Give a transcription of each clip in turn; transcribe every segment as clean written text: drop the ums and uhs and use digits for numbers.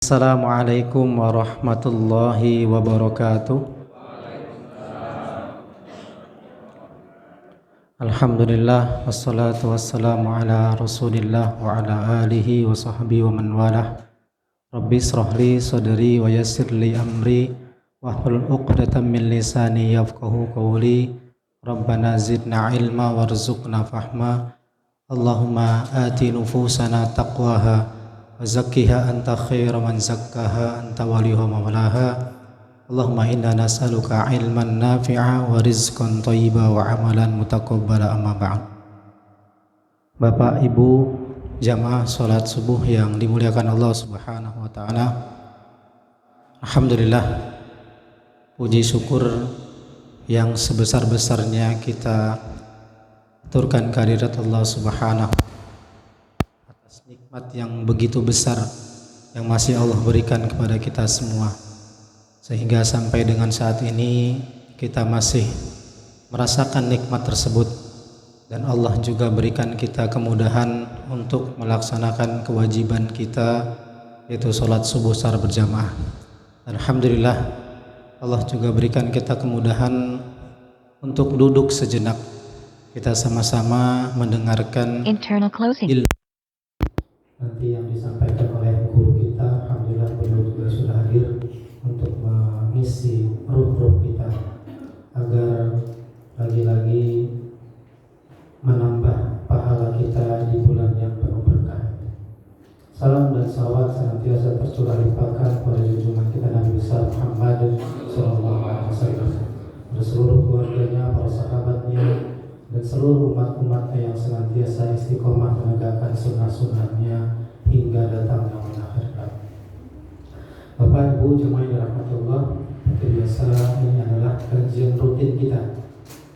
Assalamualaikum warahmatullahi wabarakatuh. Alhamdulillah wassalatu wassalamu ala Rasulillah wa ala alihi wa sahbihi wa man walah. Rabbi israh li sadri wa yassir li amri wahlul 'uqdatam min lisani yafqahu qawli. Rabbana zidna ilma warzuqna fahma. Allahumma ati nufusana taqwaha wa zakkiha anta khairu man zakkaha anta waliyuha maulaha. Allahumma inna nas'aluka ilman nafi'a wa rizqan thayyiba wa amalan mutaqabbala, amma ba'd. Bapak Ibu jamaah salat subuh yang dimuliakan Allah Subhanahu wa taala. Alhamdulillah, puji syukur yang sebesar-besarnya kita aturkan kehadirat Allah Subhanahu atas nikmat yang begitu besar yang masih Allah berikan kepada kita semua, sehingga sampai dengan saat ini kita masih merasakan nikmat tersebut, dan Allah juga berikan kita kemudahan untuk melaksanakan kewajiban kita, yaitu sholat subuh secara berjamaah. Alhamdulillah, Allah juga berikan kita kemudahan untuk duduk sejenak, kita sama-sama mendengarkan ilmu nanti yang disampaikan oleh guru kita. Alhamdulillah, beliau juga sudah hadir untuk mengisi ruh-ruh kita agar lagi-lagi menambah pahala kita di bulan yang penuh berkah. Salam dan salawat senantiasa tercurah limpahkan pada junjungan kita Nabi besar Muhammad sallallahu alaihi wasallam, pada seluruh keluarganya, para sahabatnya, dan seluruh umat-umatnya yang senantiasa istiqomah menegakkan sunnah-sunnahnya hingga datang yaumul akhir. Bapak Ibu jemaah yang dirahmati Allah, seperti biasa ini adalah kajian rutin kita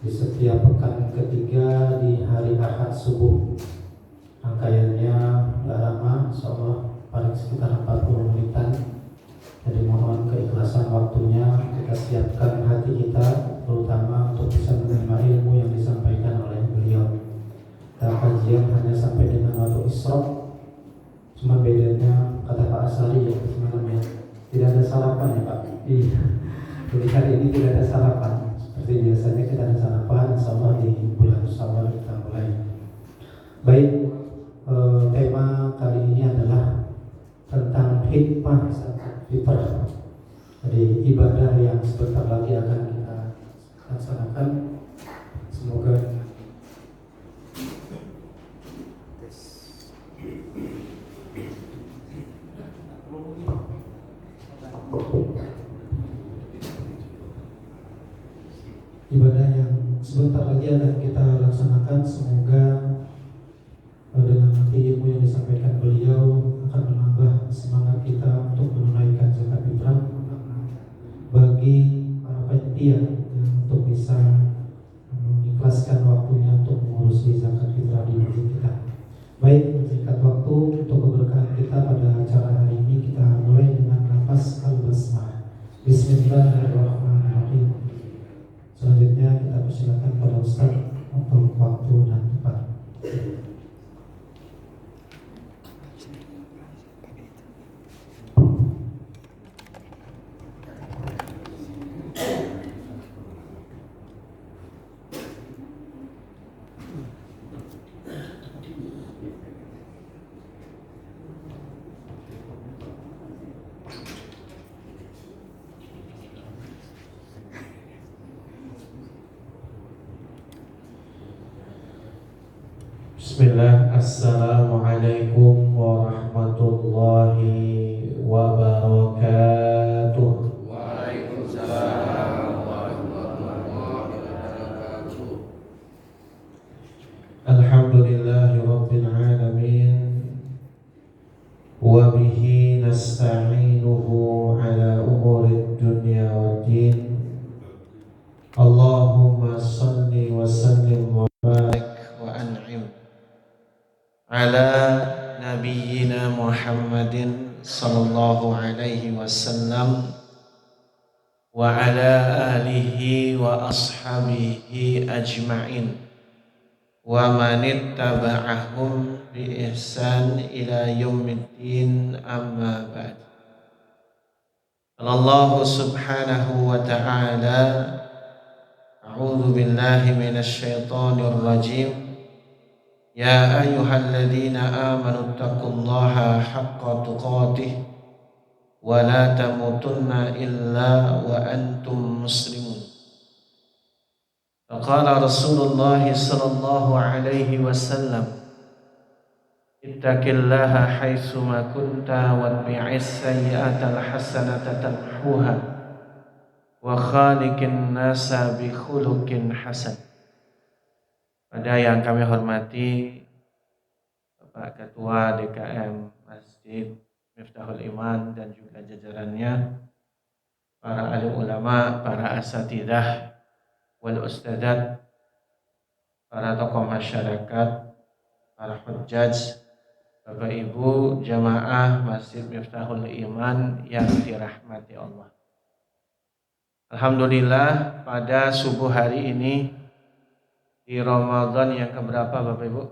di setiap pekan ketiga di hari Ahad subuh. Rangkaiannya gak lama, insyaallah paling sekitar 40 menitan. Jadi mohon keikhlasan waktunya, kita siapkan hati kita terutama untuk bisa menerima ilmu yang disampaikan oleh beliau. Kita kajian hanya sampai dengan waktu Isra, cuma bedanya kata Pak Asari ya semalam ya, tidak ada sarapan ya Pak. Iya. Jadi hari ini tidak ada sarapan. Seperti biasanya kita ada sarapan, insyaallah di bulan Syawal kita mulai. Baik, tema kali ini adalah tentang hikmah zakat fitrah. Jadi ibadah yang sebentar lagi akan kita laksanakan. Semoga ibadah yang sebentar lagi akan kita laksanakan, semoga dengan nanti ilmu yang disampaikan beliau akan menambah semangat kita untuk menunaikan zakat fitrah bagi para panitia untuk bisa mengikhlaskan waktunya untuk mengurusi zakat fitrah di masjid kita. Baik, singkat waktu untuk keberkahan kita pada acara hari ini, kita mulai dengan lafaz al-basmalah. Bismillahirrahmanirrahim. Selanjutnya kita persilakan pada Ustaz untuk waktu dan tempat. Bismillah, Assalamualaikum warahmatullahi wabarakatuh. Waalaikumsalam warahmatullahi wabarakatuh. Alhamdulillahi rabbil alamin, wa bihi nasta'inuhu ala umurid dunya waddin. Allahumma salli wa sallim wa barik wa an'im ala nabiyyina Muhammadin sallallahu alaihi wasallam wa ala alihi wa ashabihi ajma'in wa man ittaba'ahum bi ihsan ila yaumiddin, amma ba'd. Allah subhanahu wa ta'ala, a'udzu billahi minasy syaithanir rajim. Ya ayyuhalladzina amanu taqullaha haqqa tuqatih wa la tamutunna illa wa antum muslimun. Faqala Rasulullah sallallahu alaihi wasallam, ittaqillaha haitsu ma kunta watbi'is sayyi'atal hasanata tamhuha wa khaliqin nasa bi khuluqin hasan. Pada yang kami hormati Bapak Ketua DKM Masjid Miftahul Iman dan juga jajarannya, para alim ulama, para asatidzah wal ustadzat, para tokoh masyarakat, para hujjaj, Bapak Ibu jamaah Masjid Miftahul Iman yang dirahmati Allah. Alhamdulillah, pada subuh hari ini di Ramadan yang keberapa Bapak Ibu?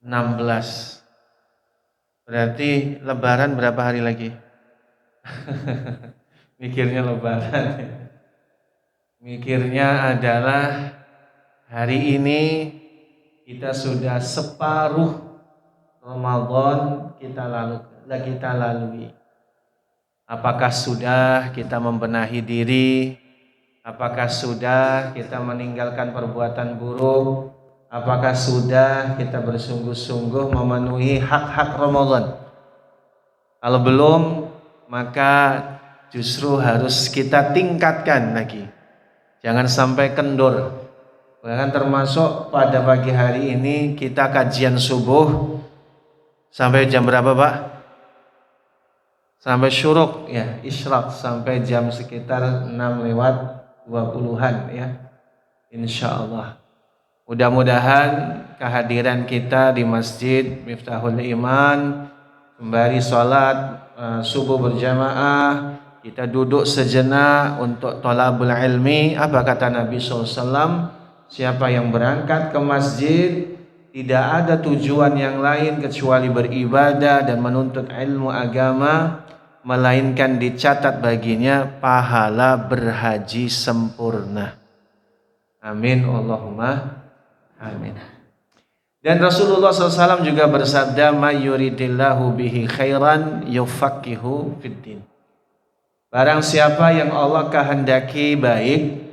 16. Berarti lebaran berapa hari lagi? Mikirnya lebaran. Mikirnya adalah hari ini kita sudah separuh Ramadan kita lalui. Apakah sudah kita membenahi diri? Apakah sudah kita meninggalkan perbuatan buruk? Apakah sudah kita bersungguh-sungguh memenuhi hak-hak Ramadan? Kalau belum, maka justru harus kita tingkatkan lagi. Jangan sampai kendor. Bahkan termasuk pada pagi hari ini kita kajian subuh sampai jam berapa Pak? Sampai syuruk ya, isyraq sampai jam sekitar 6:20 ya. Insyaallah. Mudah-mudahan kehadiran kita di Masjid Miftahul Iman, sembari sholat subuh berjamaah, kita duduk sejenak untuk thalabul ilmi. Apa kata Nabi SAW? Siapa yang berangkat ke masjid tidak ada tujuan yang lain kecuali beribadah dan menuntut ilmu agama, melainkan dicatat baginya pahala berhaji sempurna. Amin Allahumma amin. Dan Rasulullah SAW juga bersabda, "May yuridillahu bihi khairan yufaqihu fiddin." Barang siapa yang Allah kehendaki baik,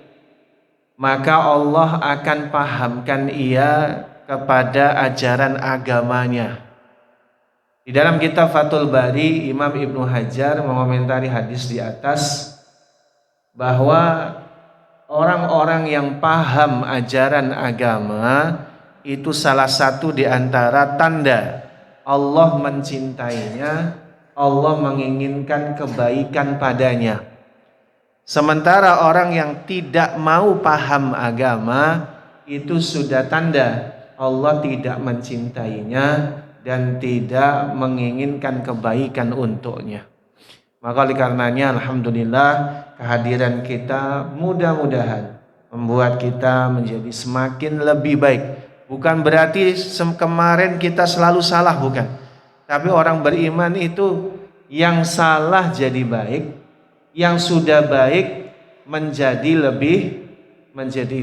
maka Allah akan pahamkan ia kepada ajaran agamanya. Di dalam kitab Fathul Bari, Imam Ibnu Hajar mengomentari hadis di atas bahwa orang-orang yang paham ajaran agama itu salah satu di antara tanda Allah mencintainya, Allah menginginkan kebaikan padanya. Sementara orang yang tidak mau paham agama itu sudah tanda Allah tidak mencintainya dan tidak menginginkan kebaikan untuknya. Maka oleh karenanya alhamdulillah kehadiran kita mudah-mudahan membuat kita menjadi semakin lebih baik. Bukan berarti kemarin kita selalu salah, bukan. Tapi orang beriman itu yang salah jadi baik, yang sudah baik menjadi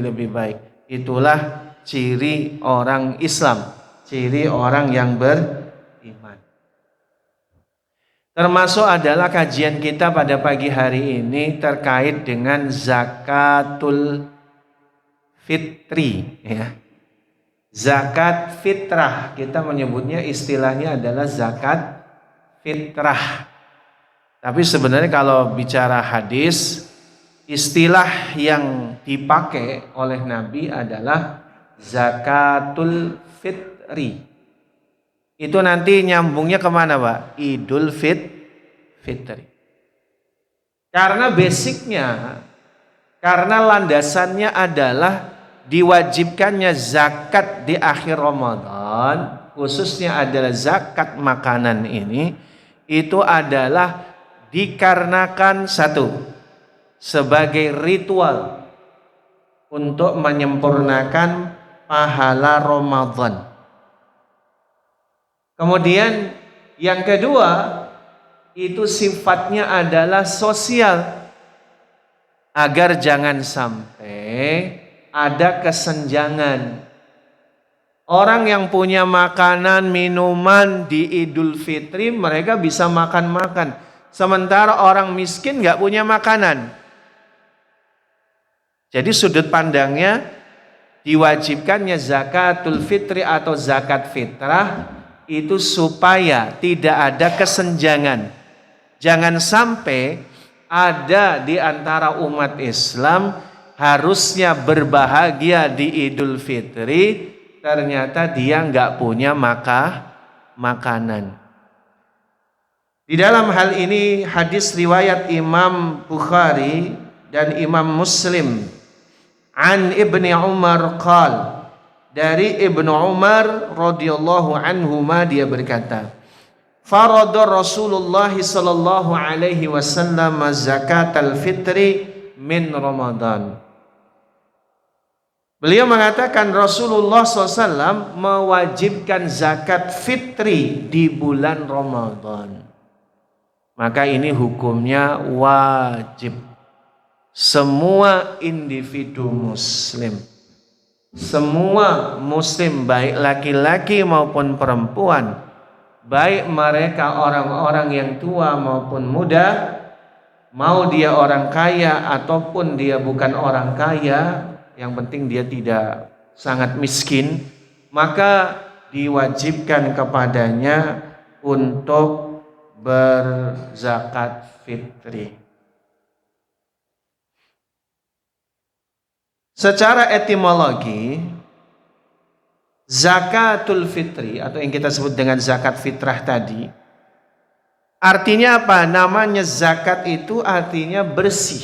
lebih baik. Itulah ciri orang Islam, ciri orang yang beriman. Termasuk adalah kajian kita pada pagi hari ini terkait dengan zakatul fitri ya. Zakat fitrah, kita menyebutnya istilahnya adalah zakat fitrah. Tapi sebenarnya kalau bicara hadis, istilah yang dipakai oleh Nabi adalah zakatul fitri. Itu nanti nyambungnya kemana Pak? Idul Fitri. Karena basicnya, karena landasannya adalah diwajibkannya zakat di akhir Ramadan, khususnya adalah zakat makanan ini, itu adalah dikarenakan satu, sebagai ritual untuk menyempurnakan pahala Ramadan. Kemudian yang kedua, itu sifatnya adalah sosial, agar jangan sampai ada kesenjangan. Orang yang punya makanan, minuman di Idul Fitri mereka bisa makan-makan, sementara orang miskin nggak punya makanan. Jadi sudut pandangnya diwajibkannya zakatul fitri atau zakat fitrah itu supaya tidak ada kesenjangan. Jangan sampai ada di antara umat Islam harusnya berbahagia di Idul Fitri, ternyata dia nggak punya makanan. Di dalam hal ini hadis riwayat Imam Bukhari dan Imam Muslim an Ibni Umar qal, dari Ibnu Umar radhiyallahu anhuma dia berkata, farada Rasulullah sallallahu alaihi wasallam zakatal fitri min Ramadan. Beliau mengatakan Rasulullah SAW mewajibkan zakat fitri di bulan Ramadan. Maka ini hukumnya wajib. Semua individu muslim, semua muslim baik laki-laki maupun perempuan, baik mereka orang-orang yang tua maupun muda, mau dia orang kaya ataupun dia bukan orang kaya, yang penting dia tidak sangat miskin, maka diwajibkan kepadanya untuk berzakat fitri. Secara etimologi, zakatul fitri atau yang kita sebut dengan zakat fitrah tadi, artinya apa? Namanya zakat itu artinya bersih,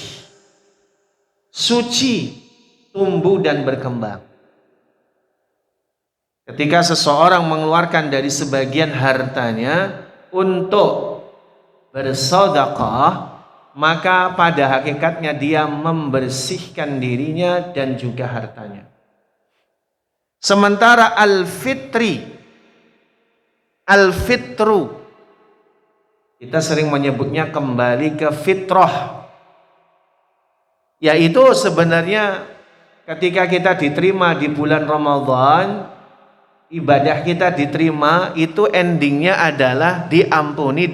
suci, tumbuh dan berkembang. Ketika seseorang mengeluarkan dari sebagian hartanya untuk bersedekah, maka pada hakikatnya dia membersihkan dirinya dan juga hartanya. Sementara al-fitri, al-fitru, kita sering menyebutnya kembali ke fitrah, yaitu sebenarnya ketika kita diterima di bulan Ramadan, ibadah kita diterima, itu endingnya adalah diampuni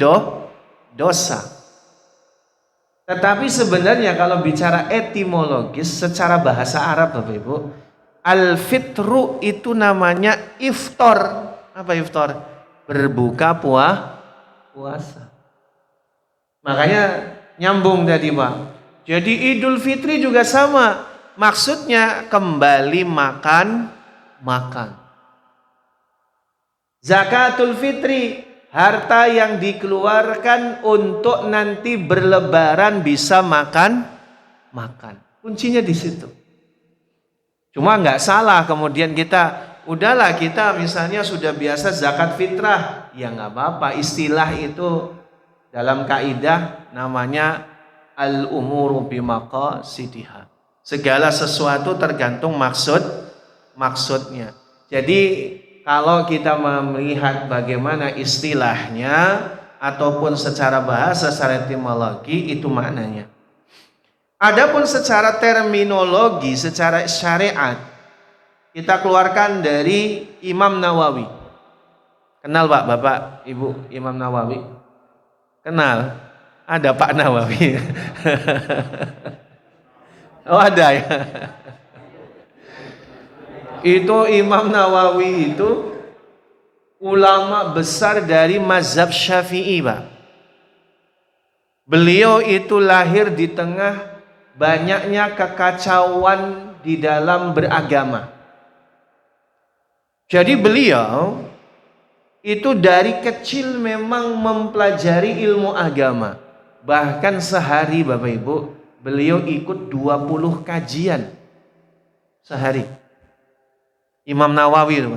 dosa. Tetapi sebenarnya kalau bicara etimologis secara bahasa Arab Bapak Ibu, al-fitru itu namanya iftar. Apa iftar? Berbuka puasa. Makanya nyambung tadi Pak. Jadi Idul Fitri juga sama. Maksudnya kembali makan. Zakatul fitri, harta yang dikeluarkan untuk nanti berlebaran bisa makan. Kuncinya di situ. Cuma nggak salah kemudian kita, udahlah kita misalnya sudah biasa zakat fitrah, ya nggak apa-apa. Istilah itu dalam kaidah namanya al-umuru bimaqasidiha. Segala sesuatu tergantung maksudnya. Jadi kalau kita melihat bagaimana istilahnya ataupun secara bahasa, secara etimologi itu maknanya. Adapun secara terminologi, secara syariat, kita keluarkan dari Imam Nawawi. Kenal Pak, Bapak, Ibu Imam Nawawi? Kenal? Ada Pak Nawawi. Oh ada ya. Itu Imam Nawawi itu ulama besar dari mazhab Syafi'i Pak. Beliau itu lahir di tengah banyaknya kekacauan di dalam beragama. Jadi beliau itu dari kecil memang mempelajari ilmu agama. Bahkan sehari Bapak Ibu, beliau ikut 20 kajian sehari. Imam Nawawi itu.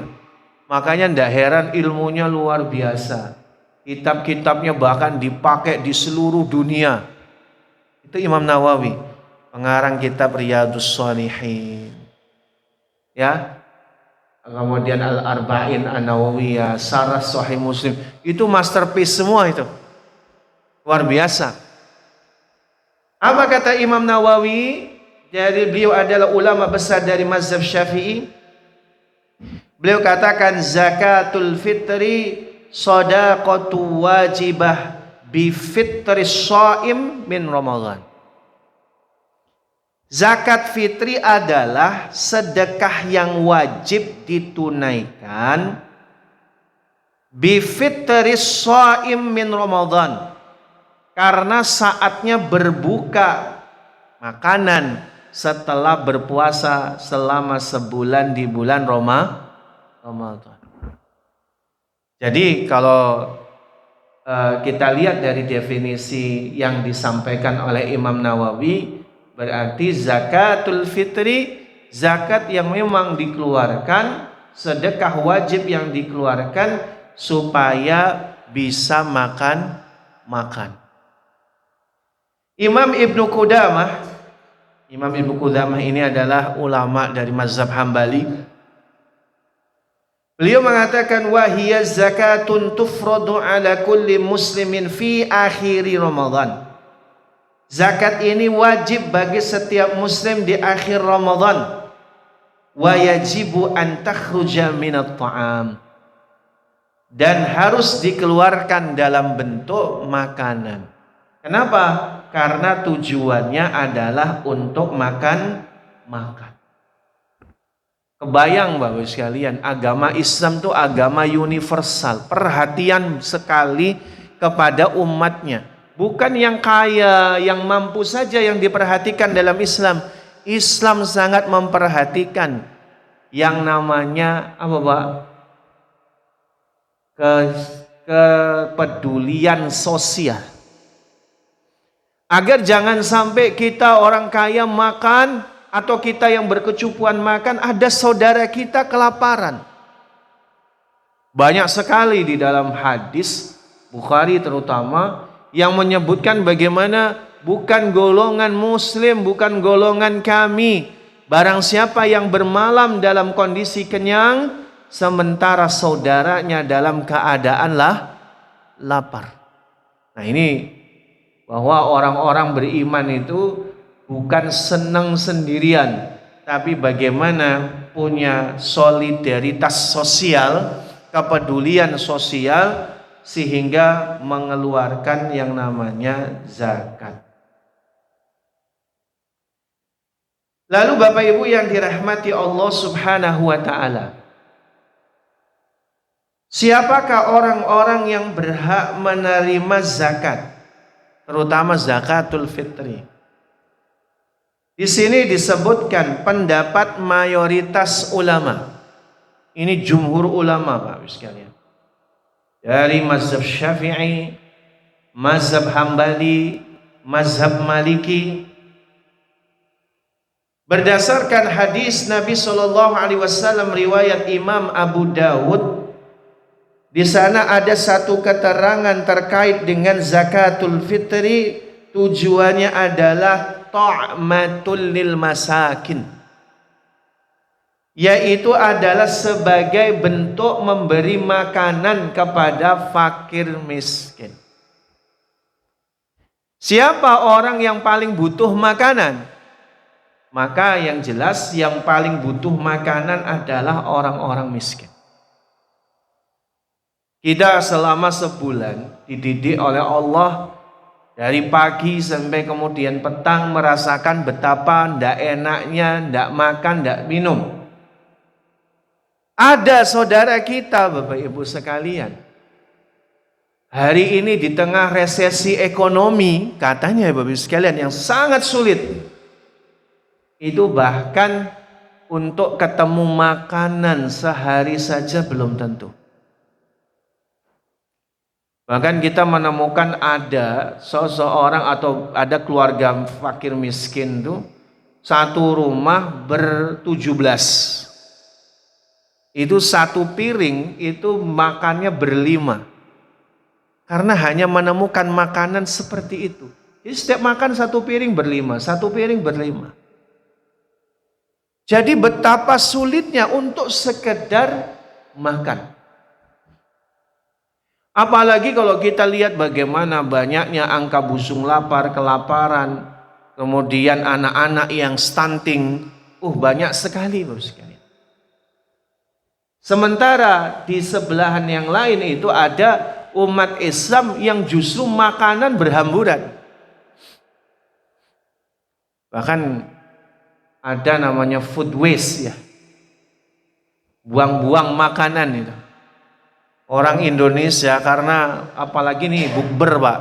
Makanya tidak heran ilmunya luar biasa. Kitab-kitabnya bahkan dipakai di seluruh dunia. Itu Imam Nawawi, pengarang kitab Riyadhus Shalihin. Ya. Kemudian Al-Arba'in An-Nawawiyah, Syarah Sahih Muslim. Itu masterpiece semua itu. Luar biasa. Apa kata Imam Nawawi? Dari beliau adalah ulama besar dari mazhab Syafi'i. Beliau katakan zakatul fitri shadaqatu wajibah bi fitri shaim min Ramadan. Zakat fitri adalah sedekah yang wajib ditunaikan bi fitri shaim min Ramadan, karena saatnya berbuka makanan setelah berpuasa selama sebulan di bulan Ramadan. Jadi kalau kita lihat dari definisi yang disampaikan oleh Imam Nawawi, berarti zakatul fitri zakat yang memang dikeluarkan, sedekah wajib yang dikeluarkan supaya bisa makan. Imam Ibnu Qudamah ini adalah ulama dari mazhab Hambali. Beliau mengatakan wahiyya zakatun tufradu ala kulli muslimin fi akhiri Ramadan. Zakat ini wajib bagi setiap muslim di akhir Ramadan. Wa yajibu an takhruja minat ta'am. Dan harus dikeluarkan dalam bentuk makanan. Kenapa? Karena tujuannya adalah untuk makan. Kebayang Bapak sekalian, agama Islam itu agama universal, perhatian sekali kepada umatnya. Bukan yang kaya, yang mampu saja yang diperhatikan dalam Islam. Islam sangat memperhatikan yang namanya apa Pak? Kepedulian sosial. Agar jangan sampai kita orang kaya makan, atau kita yang berkecupuan makan, ada saudara kita kelaparan. Banyak sekali di dalam hadis Bukhari terutama yang menyebutkan bagaimana bukan golongan muslim, bukan golongan kami, barang siapa yang bermalam dalam kondisi kenyang sementara saudaranya dalam keadaan lapar. Nah ini bahwa orang-orang beriman itu bukan senang sendirian, tapi bagaimana punya solidaritas sosial, kepedulian sosial, sehingga mengeluarkan yang namanya zakat. Lalu Bapak Ibu yang dirahmati Allah Subhanahu wa ta'ala, siapakah orang-orang yang berhak menerima zakat, terutama zakatul fitri? Di sini disebutkan pendapat mayoritas ulama. Ini jumhur ulama Pak sekalian. Dari mazhab Syafi'i, mazhab Hambali, mazhab Maliki. Berdasarkan hadis Nabi SAW riwayat Imam Abu Dawud, di sana ada satu keterangan terkait dengan zakatul fitri, tujuannya adalah ta'matul lil masakin, yaitu adalah sebagai bentuk memberi makanan kepada fakir miskin. Siapa orang yang paling butuh makanan? Maka yang jelas yang paling butuh makanan adalah orang-orang miskin. Kita selama sebulan dididik oleh Allah dari pagi sampai kemudian petang merasakan betapa ndak enaknya ndak makan, ndak minum. Ada saudara kita Bapak Ibu sekalian, hari ini di tengah resesi ekonomi katanya Bapak Ibu sekalian yang sangat sulit, itu bahkan untuk ketemu makanan sehari saja belum tentu. Bahkan kita menemukan ada seseorang atau ada keluarga fakir miskin tuh satu rumah ber-17. Itu satu piring itu makannya ber-5. Karena hanya menemukan makanan seperti itu. Jadi setiap makan satu piring ber-5, satu piring ber-5. Jadi betapa sulitnya untuk sekedar makan. Apalagi kalau kita lihat bagaimana banyaknya angka busung lapar, kelaparan, kemudian anak-anak yang stunting, banyak sekali Bapak sekalian. Sementara di sebelahan yang lain itu ada umat Islam yang justru makanan berhamburan. Bahkan ada namanya food waste ya. Buang-buang makanan itu. Orang Indonesia karena apalagi nih bukber Pak.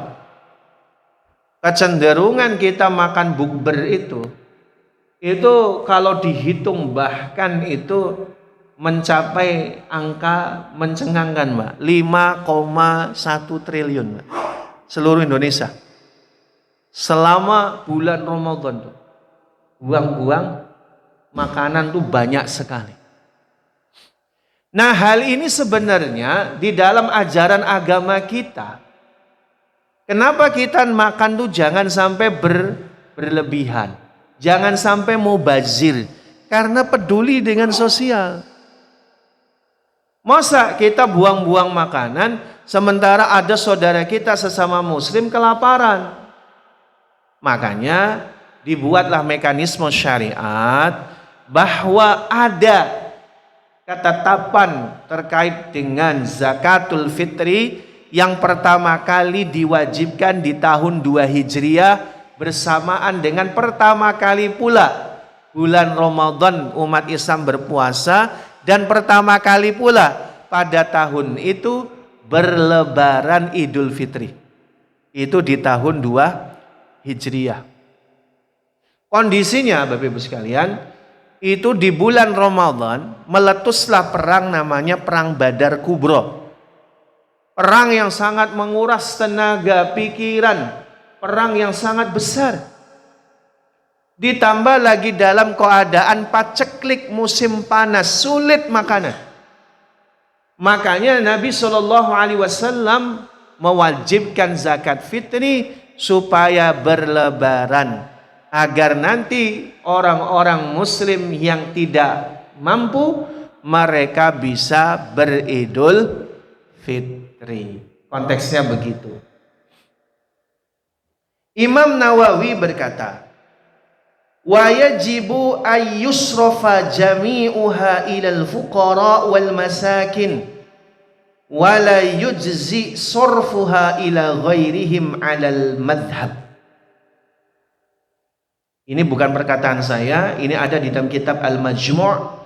Kecenderungan kita makan bukber itu kalau dihitung bahkan itu mencapai angka mencengangkan Mbak, 5,1 triliun Mbak. Seluruh Indonesia. Selama bulan Ramadan tuh. Buang-buang makanan tuh banyak sekali. Nah, hal ini sebenarnya di dalam ajaran agama kita. Kenapa kita makan tuh jangan sampai berlebihan. Jangan sampai mubazir. Karena peduli dengan sosial. Masa kita buang-buang makanan sementara ada saudara kita sesama muslim kelaparan. Makanya dibuatlah mekanisme syariat bahwa ada ketetapan terkait dengan zakatul fitri yang pertama kali diwajibkan di tahun 2 Hijriah bersamaan dengan pertama kali pula bulan Ramadan umat Islam berpuasa dan pertama kali pula pada tahun itu berlebaran Idul Fitri. Itu di tahun 2 Hijriah. Kondisinya Bapak Ibu sekalian, itu di bulan Ramadan meletuslah perang namanya Perang Badar Kubro. Perang yang sangat menguras tenaga, pikiran, perang yang sangat besar. Ditambah lagi dalam keadaan paceklik musim panas, sulit makanan. Makanya Nabi SAW mewajibkan zakat fitri supaya berlebaran. Agar nanti orang-orang muslim yang tidak mampu mereka bisa beridul fitri. Konteksnya begitu. Imam Nawawi berkata, wa yajibu ayyusrafa jami'uha ilal fuqara wal masakin wa la yujzi sarfuha ila ghairihim alal madhab. Ini bukan perkataan saya, ini ada di dalam kitab Al-Majmu'.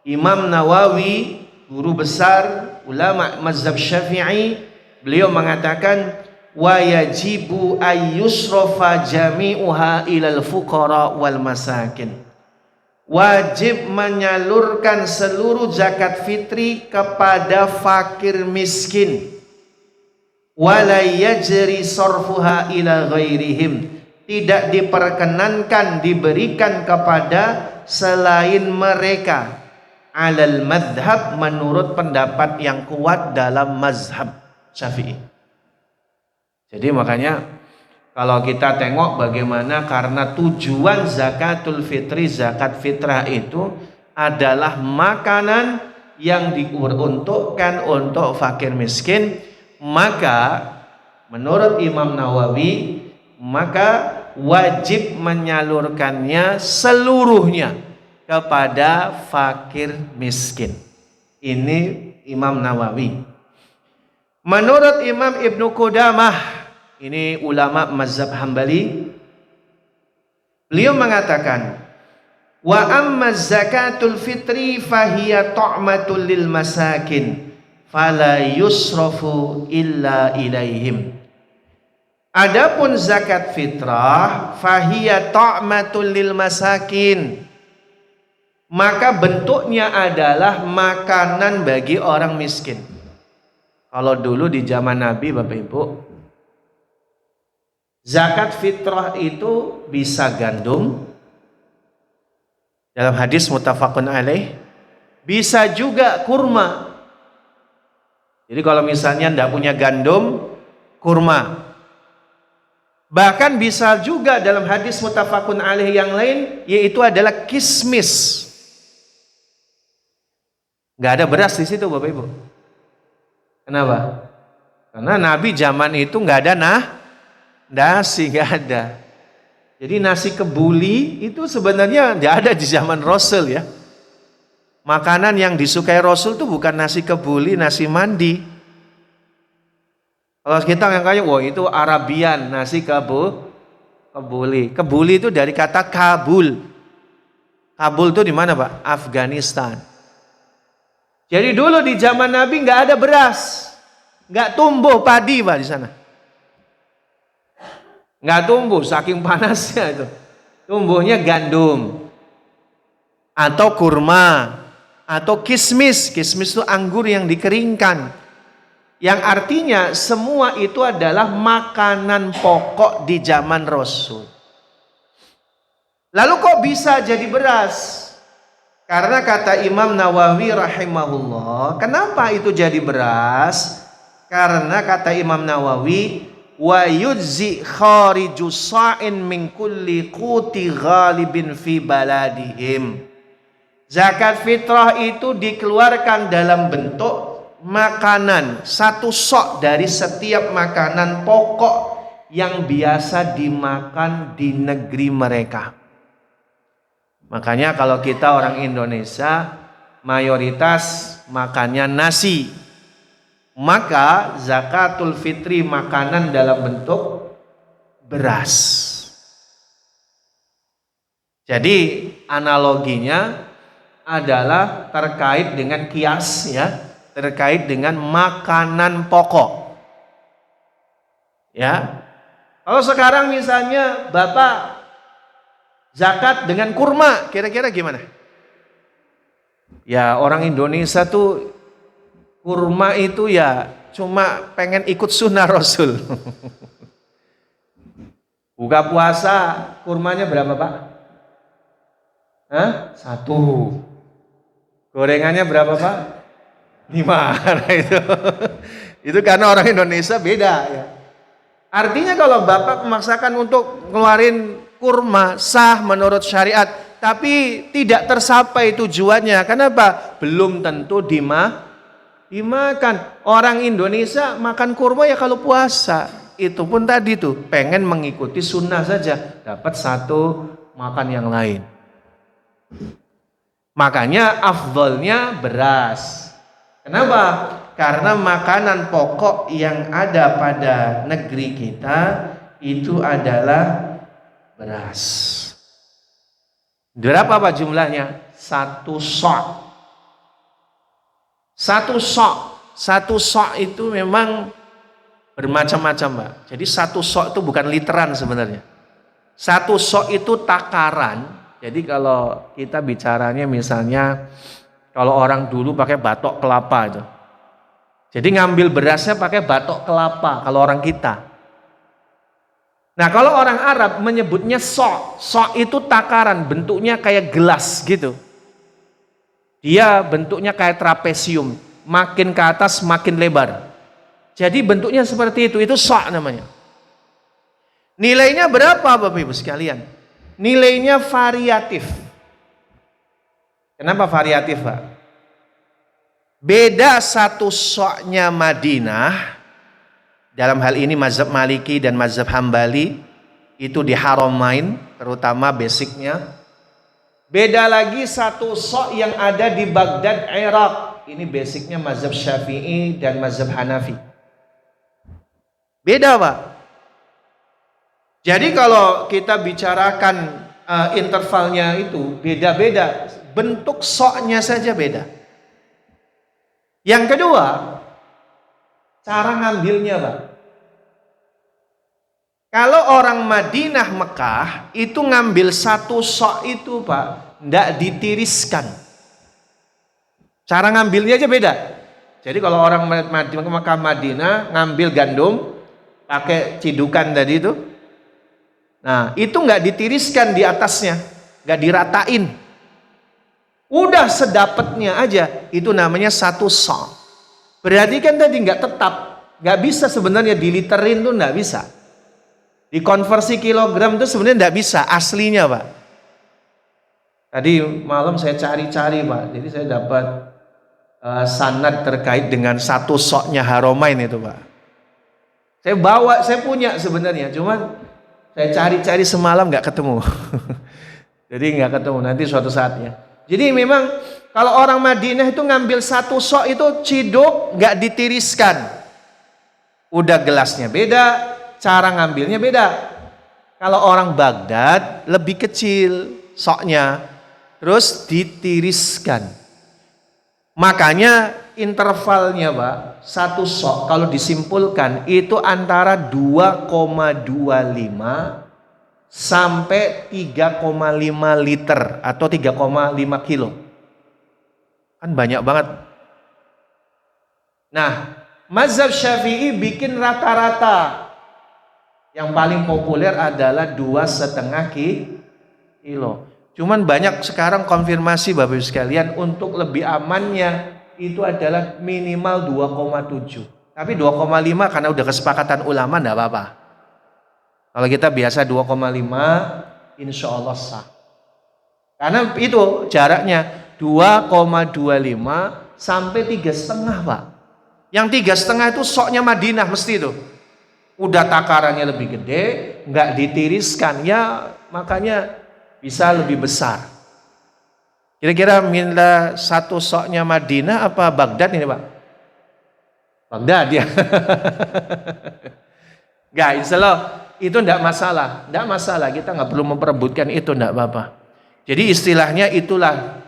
Imam Nawawi, guru besar ulama mazhab Syafi'i, beliau mengatakan wa yajibu ayyusrafa jami'uha ilal fuqara wal masakin. Wajib menyalurkan seluruh zakat fitri kepada fakir miskin. Wa la yajri sarfuha ila ghairihim. Tidak diperkenankan diberikan kepada selain mereka alal madhab menurut pendapat yang kuat dalam mazhab Syafi'i. Jadi makanya kalau kita tengok bagaimana karena tujuan zakatul fitri, zakat fitrah itu adalah makanan yang diperuntukkan untuk fakir miskin, maka menurut Imam Nawawi maka wajib menyalurkannya seluruhnya kepada fakir miskin. Ini Imam Nawawi. Menurut Imam Ibnu Qudamah, ini ulama mazhab Hambali, beliau mengatakan, wa amma zakatul fitri fahiya ta'matul lil masakin fala yusrafu illa ilaihim. Adapun zakat fitrah fahiya ta'matul lil masakin, maka bentuknya adalah makanan bagi orang miskin. Kalau dulu di zaman Nabi Bapak Ibu, zakat fitrah itu bisa gandum, dalam hadis muttafaqun alaih, bisa juga kurma. Jadi kalau misalnya tidak punya gandum, kurma. Bahkan bisa juga dalam hadis muttafaqun alaih yang lain, yaitu adalah kismis. Nggak ada beras di situ Bapak Ibu. Kenapa? Karena Nabi zaman itu nggak ada nasi, nggak ada. Jadi nasi kebuli itu sebenarnya nggak ada di zaman Rasul ya. Makanan yang disukai Rasul itu bukan nasi kebuli, nasi mandi. Kalau kita yang kayak, wah itu Arabian, nasi kebuli. Kebuli itu dari kata Kabul. Kabul itu di mana Pak? Afghanistan. Jadi dulu di zaman Nabi nggak ada beras, nggak tumbuh padi Pak di sana. Nggak tumbuh, saking panasnya itu. Tumbuhnya gandum, atau kurma, atau kismis. Kismis itu anggur yang dikeringkan. Yang artinya semua itu adalah makanan pokok di zaman Rasul. Lalu kok bisa jadi beras? Karena kata Imam Nawawi rahimahullah, kenapa itu jadi beras? Karena kata Imam Nawawi, wa yujzi khariju sa'in min kulli quti ghalibin fi baladihim. Zakat fitrah itu dikeluarkan dalam bentuk makanan, satu sok dari setiap makanan pokok yang biasa dimakan di negeri mereka. Makanya kalau kita orang Indonesia mayoritas makannya nasi, maka zakatul fitri makanan dalam bentuk beras. Jadi analoginya adalah terkait dengan kias ya, terkait dengan makanan pokok. Ya. Kalau sekarang misalnya Bapak zakat dengan kurma, kira-kira gimana? Ya orang Indonesia tuh kurma itu ya cuma pengen ikut sunnah Rasul. Buka puasa kurmanya berapa Pak? Hah? 1. Gorengannya berapa Pak? 5. Nah, itu karena orang Indonesia beda ya. Artinya kalau Bapak memaksakan untuk ngeluarin kurma sah menurut syariat, tapi tidak tersapai tujuannya. Kenapa? Belum tentu dimakan. Orang Indonesia makan kurma ya kalau puasa. Itu pun tadi tuh pengen mengikuti sunnah saja, dapat 1 makan yang lain. Makanya afdolnya beras. Kenapa? Karena makanan pokok yang ada pada negeri kita itu adalah beras. Berapa Pak jumlahnya? 1 sok. 1 sok. 1 sok itu memang bermacam-macam Pak. Jadi 1 sok itu bukan literan sebenarnya. 1 sok itu takaran. Jadi kalau kita bicaranya misalnya kalau orang dulu pakai batok kelapa itu. Jadi ngambil berasnya pakai batok kelapa kalau orang kita. Nah kalau orang Arab menyebutnya sok. Sok itu takaran, bentuknya kayak gelas gitu. Dia bentuknya kayak trapesium. Makin ke atas makin lebar. Jadi bentuknya seperti itu sok namanya. Nilainya berapa Bapak Ibu sekalian? Nilainya variatif. Kenapa variatif Pak? Beda 1 soknya Madinah, dalam hal ini mazhab Maliki dan mazhab Hambali, itu di Haramain, terutama basicnya. Beda lagi 1 sok yang ada di Baghdad, Irak. Ini basicnya mazhab Syafi'i dan mazhab Hanafi. Beda Pak. Jadi kalau kita bicarakan intervalnya itu beda-beda, bentuk soknya saja beda. Yang kedua, cara ngambilnya Pak. Kalau orang Madinah Mekah itu ngambil 1 sok itu Pak, tidak ditiriskan. Cara ngambilnya aja beda. Jadi kalau orang Mekah Madinah ngambil gandum pakai cidukan tadi itu, nah itu nggak ditiriskan di atasnya, nggak diratain. Udah sedapatnya aja, itu namanya 1 sok. Berarti kan tadi nggak tetap, nggak bisa sebenarnya diliterin tuh nggak bisa. Dikonversi kilogram tuh sebenarnya nggak bisa aslinya Pak. Tadi malam saya cari-cari Pak, jadi saya dapat sanad terkait dengan 1 soknya Haramain itu Pak. Saya punya sebenarnya, cuman saya cari-cari semalam nggak ketemu. Jadi nggak ketemu, nanti suatu saatnya. Jadi memang kalau orang Madinah itu ngambil satu sok itu ciduk nggak ditiriskan. Udah gelasnya beda, cara ngambilnya beda. Kalau orang Baghdad lebih kecil soknya, terus ditiriskan. Makanya intervalnya Pak, satu sok kalau disimpulkan itu antara 2,25 sampai 3,5 liter atau 3,5 kilo. Kan banyak banget. Nah, mazhab Syafi'i bikin rata-rata. Yang paling populer adalah 2,5 kilo. Cuman banyak sekarang konfirmasi Bapak Ibu sekalian, untuk lebih amannya itu adalah minimal 2,7. Tapi 2,5 karena udah kesepakatan ulama enggak apa-apa. Kalau kita biasa 2,5 insya Allah sah. Karena itu jaraknya 2,25 sampai 3,5 Pak. Yang 3,5 itu soknya Madinah mesti itu. Udah takarannya lebih gede, nggak ditiriskan ya, makanya bisa lebih besar. Kira-kira minta satu soknya Madinah apa Baghdad ini Pak? Baghdad ya. Nggak, insya Allah itu enggak masalah, kita nggak perlu memperebutkan itu, enggak apa-apa. Jadi istilahnya itulah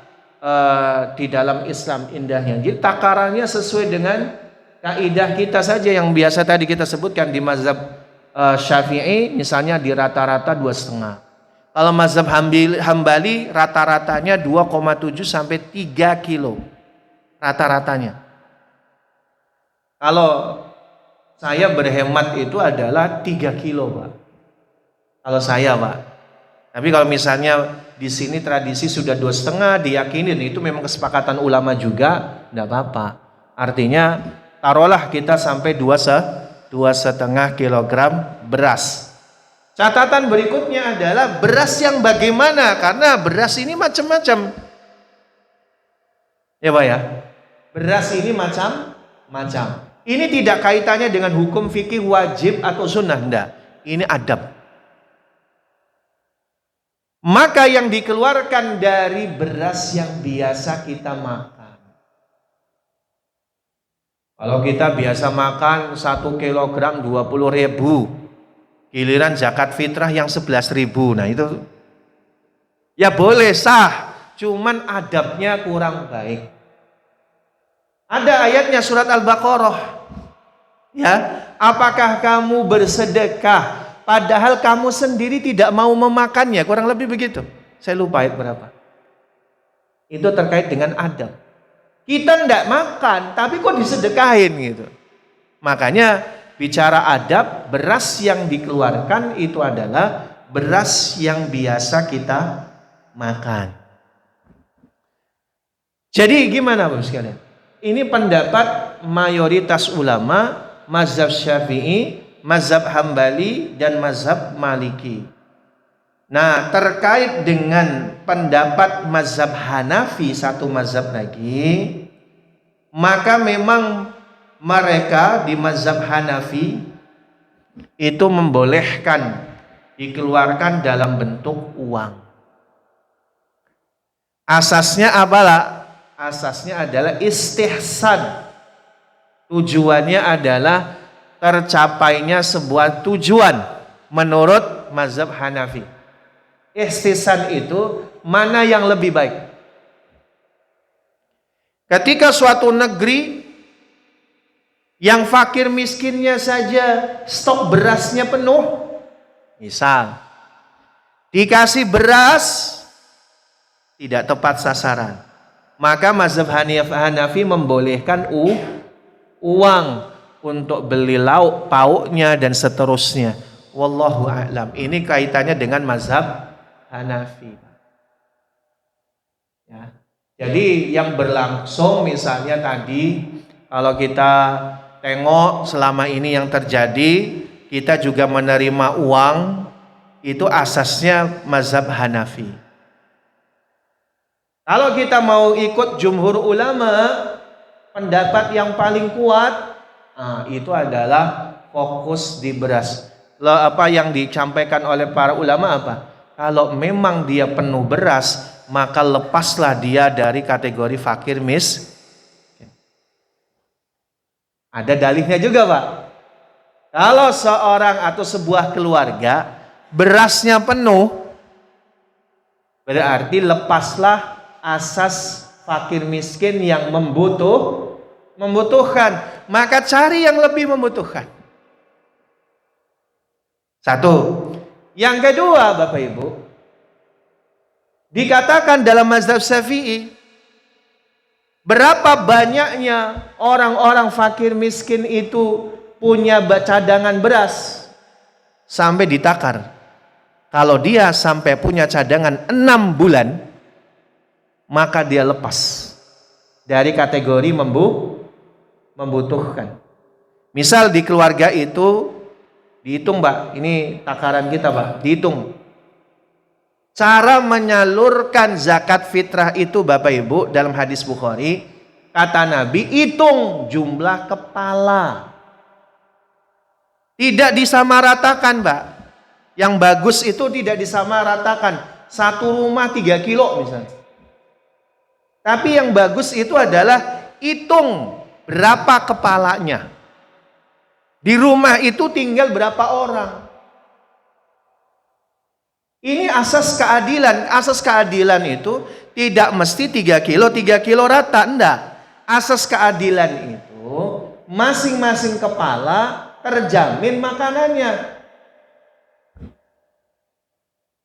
di dalam Islam indahnya. Jadi takarannya sesuai dengan kaidah kita saja yang biasa tadi kita sebutkan di mazhab Syafi'i, misalnya di rata-rata 2,5. Kalau mazhab Hambali rata-ratanya 2,7 sampai 3 kilo rata-ratanya. Kalau saya berhemat itu adalah 3 kilo Pak. Kalau saya Pak. Tapi kalau misalnya di sini tradisi sudah 2,5 diyakinin, itu memang kesepakatan ulama juga, enggak apa-apa. Artinya taruhlah kita sampai 2,5 kilogram beras. Catatan berikutnya adalah beras yang bagaimana, karena beras ini macam-macam. Ya Pak ya. Beras ini macam-macam. Ini tidak kaitannya dengan hukum fikih wajib atau sunnah, enggak. Ini adab. Maka yang dikeluarkan dari beras yang biasa kita makan. Kalau kita biasa makan 1 kilogram 20.000, giliran zakat fitrah yang 11.000, nah itu ya boleh sah, cuman adabnya kurang baik. Ada ayatnya surat Al-Baqarah. Ya, apakah kamu bersedekah padahal kamu sendiri tidak mau memakannya? Kurang lebih begitu. Saya lupa ayat berapa. Itu terkait dengan adab. Kita tidak makan, tapi kok disedekahin gitu. Makanya bicara adab, beras yang dikeluarkan itu adalah beras yang biasa kita makan. Jadi gimana Bapak sekalian? Ini pendapat mayoritas ulama, mazhab Syafi'i, mazhab Hambali, dan mazhab Maliki. Nah, terkait dengan pendapat mazhab Hanafi, satu mazhab lagi, maka memang mereka di mazhab Hanafi itu membolehkan dikeluarkan dalam bentuk uang. Asasnya apalah? Asasnya adalah istihsan. Tujuannya adalah tercapainya sebuah tujuan menurut mazhab Hanafi. Istihsan itu mana yang lebih baik? Ketika suatu negeri yang fakir miskinnya saja stok berasnya penuh, misal dikasih beras tidak tepat sasaran, maka mazhab Hanafi membolehkan uang untuk beli lauk pauknya dan seterusnya. Wallahu a'lam. Ini kaitannya dengan mazhab Hanafi. Ya. Jadi yang berlangsung misalnya tadi, kalau kita tengok selama ini yang terjadi, kita juga menerima uang, itu asasnya mazhab Hanafi. Kalau kita mau ikut jumhur ulama, pendapat yang paling kuat itu adalah Fokus di beras. Apa yang disampaikan oleh para ulama apa? Kalau memang dia penuh beras, maka lepaslah dia dari kategori fakir Ada dalihnya juga, Pak. Kalau seorang atau sebuah keluarga berasnya penuh, berarti lepaslah asas fakir miskin yang membutuhkan. Maka cari yang lebih membutuhkan. Satu. Yang kedua, Bapak Ibu, dikatakan dalam mazhab Syafi'i, berapa banyaknya orang-orang fakir miskin itu punya cadangan beras sampai ditakar. Kalau dia sampai punya cadangan 6 bulan, maka dia lepas dari kategori membutuhkan. Misal di keluarga itu dihitung, Pak, ini takaran kita, Pak, dihitung. Cara menyalurkan zakat fitrah itu, Bapak Ibu, dalam hadis Bukhari, kata Nabi, hitung jumlah kepala. Tidak disamaratakan, Pak. Yang bagus itu tidak disamaratakan. Satu rumah 3 kilo misalnya. Tapi yang bagus itu adalah hitung berapa kepalanya. Di rumah itu tinggal berapa orang. Ini asas keadilan. Asas keadilan itu tidak mesti 3 kilo rata. Enggak. Asas keadilan itu masing-masing kepala terjamin makanannya.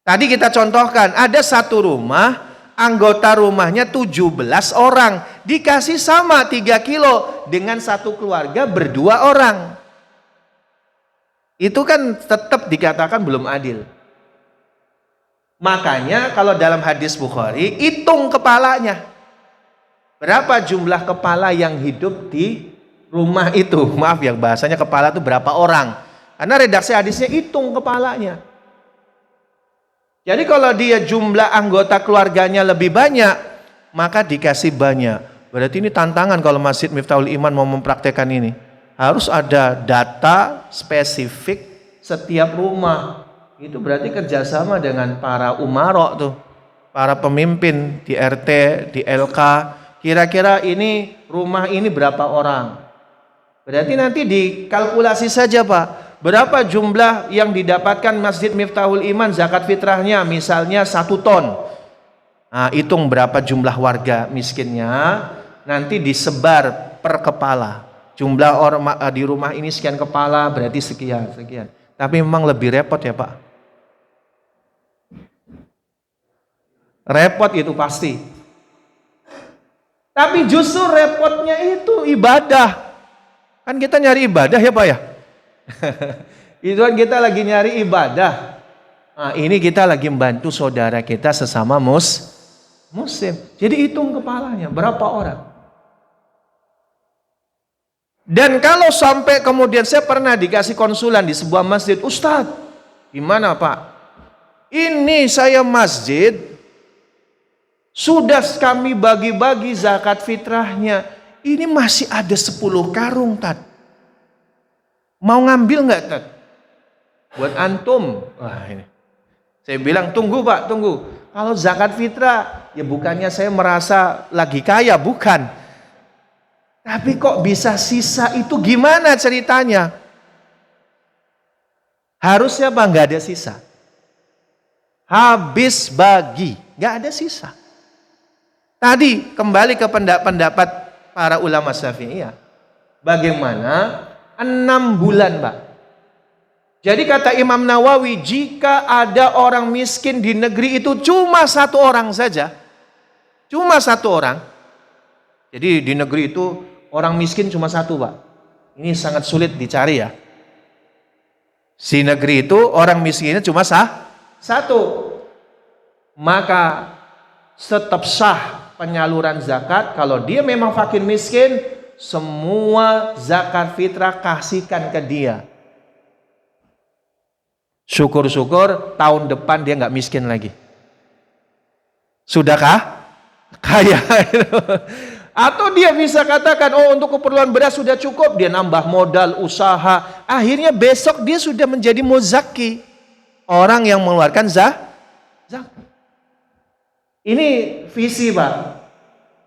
Tadi kita contohkan, ada satu rumah, anggota rumahnya 17 orang. Dikasih sama 3 kilo dengan satu keluarga berdua orang. Itu kan tetap dikatakan belum adil. Makanya kalau dalam hadis Bukhari, hitung kepalanya. Berapa jumlah kepala yang hidup di rumah itu? Maaf ya, bahasanya kepala itu berapa orang. Karena redaksi hadisnya hitung kepalanya. Jadi kalau dia jumlah anggota keluarganya lebih banyak, maka dikasih banyak. Berarti ini tantangan kalau Masjid Miftahul Iman mau mempraktekkan ini. Harus ada data spesifik setiap rumah. Itu berarti kerjasama dengan para umarok tuh, para pemimpin di RT, di LK. Kira-kira ini rumah ini berapa orang? Berarti nanti dikalkulasi saja, Pak. Berapa jumlah yang didapatkan Masjid Miftahul Iman zakat fitrahnya? Misalnya 1 ton. Nah, hitung berapa jumlah warga miskinnya. Nanti disebar per kepala. Jumlah orang di rumah ini sekian kepala, berarti sekian. Tapi memang lebih repot ya, Pak. Repot itu pasti. Tapi justru repotnya itu ibadah. Kan kita nyari ibadah ya, Pak ya. Itu kan kita lagi nyari ibadah. Nah, ini kita lagi membantu saudara kita sesama muslim. Jadi hitung kepalanya berapa orang. Dan kalau sampai kemudian saya pernah dikasih konsulan di sebuah masjid, Ustadz, gimana Pak? Ini saya masjid, sudah kami bagi-bagi zakat fitrahnya, ini masih ada 10 karung, Tad. Mau ngambil nggak, Tad? Buat antum. Wah, ini. Saya bilang, tunggu Pak, tunggu. Kalau zakat fitrah, ya bukannya saya merasa lagi kaya, bukan. Tapi kok bisa sisa itu gimana ceritanya? Harusnya Pak nggak ada sisa. Habis bagi, nggak ada sisa. Tadi kembali ke pendapat para ulama Syafi'iyah. Bagaimana 6 bulan, Pak. Jadi kata Imam Nawawi, jika ada orang miskin di negeri itu cuma 1 orang saja, cuma 1 orang. Jadi di negeri itu orang miskin cuma 1, Pak. Ini sangat sulit dicari ya. Di negeri itu orang miskinnya cuma 1. Maka tetap sah penyaluran zakat. Kalau dia memang fakir miskin, semua zakat fitrah kasihkan ke dia. Syukur-syukur tahun depan dia nggak miskin lagi. Sudahkah? Kaya. Atau dia bisa katakan, oh untuk keperluan beras sudah cukup, dia nambah modal usaha. Akhirnya besok dia sudah menjadi muzaki, orang yang mengeluarkan zakat. Ini visi Pak.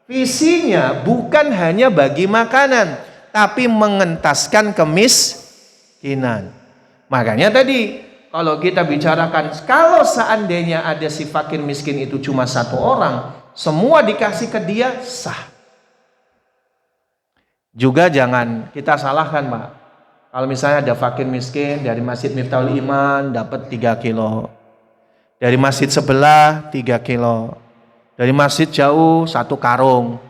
Visinya bukan hanya bagi makanan, tapi mengentaskan kemiskinan. Makanya tadi kalau kita bicarakan, kalau seandainya ada si fakir miskin itu cuma satu orang, semua dikasih ke dia, sah. Juga jangan kita salahkan Pak. Kalau misalnya ada fakir miskin dari Masjid Miftahul Iman dapat 3 kilo. Dari masjid sebelah 3 kilo. Dari masjid jauh 1 karung.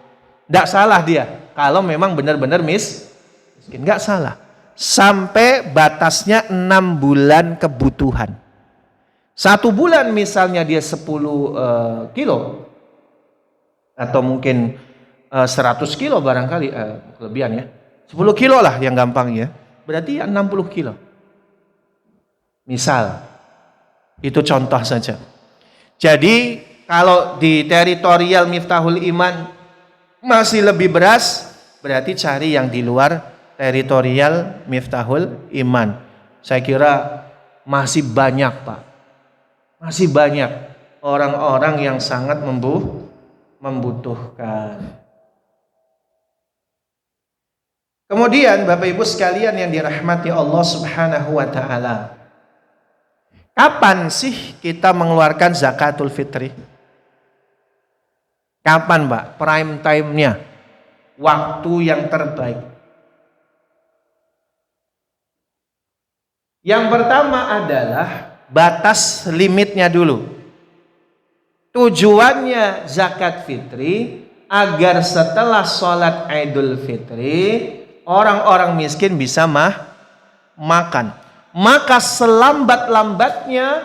Tidak salah dia. Kalau memang benar-benar miskin. Tidak salah. Sampai batasnya 6 bulan kebutuhan. 1 bulan misalnya dia 10 kilo. Atau mungkin 100 kilo barangkali, kelebihan ya. 10 kilo lah yang gampang ya. Berarti 60 kilo. Misal. Itu contoh saja. Jadi kalau di teritorial Miftahul Iman masih lebih beras, berarti cari yang di luar teritorial Miftahul Iman. Saya kira masih banyak Pak. Masih banyak orang-orang yang sangat membutuhkan. Kemudian Bapak Ibu sekalian yang dirahmati Allah Subhanahu wa taala. Kapan sih kita mengeluarkan zakatul fitri? Kapan, Pak? Prime time-nya. Waktu yang terbaik. Yang pertama adalah batas limitnya dulu. Tujuannya zakat fitri agar setelah sholat Idul Fitri orang-orang miskin bisa makan. Maka selambat-lambatnya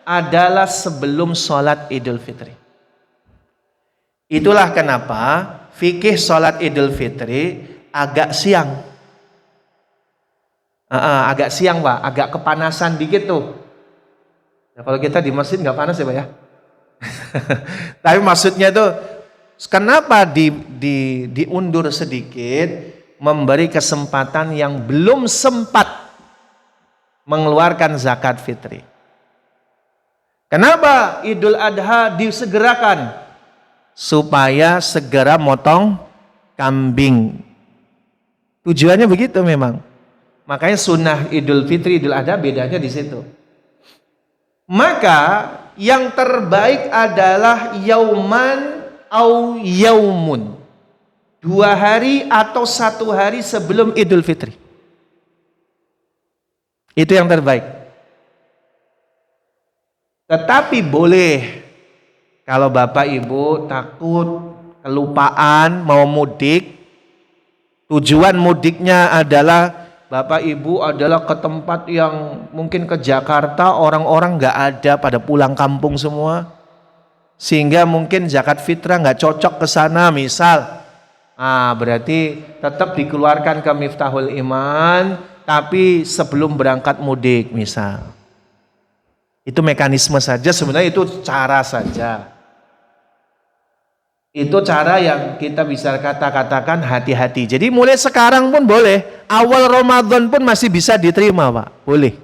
adalah sebelum sholat Idul Fitri. Itulah kenapa fikih sholat Idul Fitri agak siang. Agak siang Pak, agak kepanasan dikit tuh. Nah, kalau kita di masjid nggak panas ya Pak ya. Tapi maksudnya tuh kenapa diundur sedikit, memberi kesempatan yang belum sempat mengeluarkan zakat fitri. Kenapa Idul Adha disegerakan? Supaya segera motong kambing. Tujuannya begitu memang. Makanya sunnah Idul Fitri, Idul Adha bedanya di situ. Maka yang terbaik adalah yauman au yaumun. 2 hari atau 1 hari sebelum Idul Fitri. Itu yang terbaik. Tetapi boleh kalau Bapak Ibu takut kelupaan mau mudik, tujuan mudiknya adalah Bapak Ibu adalah ke tempat yang mungkin ke Jakarta, orang-orang nggak ada, pada pulang kampung semua, sehingga mungkin zakat fitrah nggak cocok ke sana misal. Berarti tetap dikeluarkan ke Miftahul Iman, tapi sebelum berangkat mudik misal. Itu mekanisme saja, sebenarnya itu cara saja. Itu cara yang kita bisa katakan hati-hati. Jadi mulai sekarang pun boleh. Awal Ramadan pun masih bisa diterima Pak. Boleh.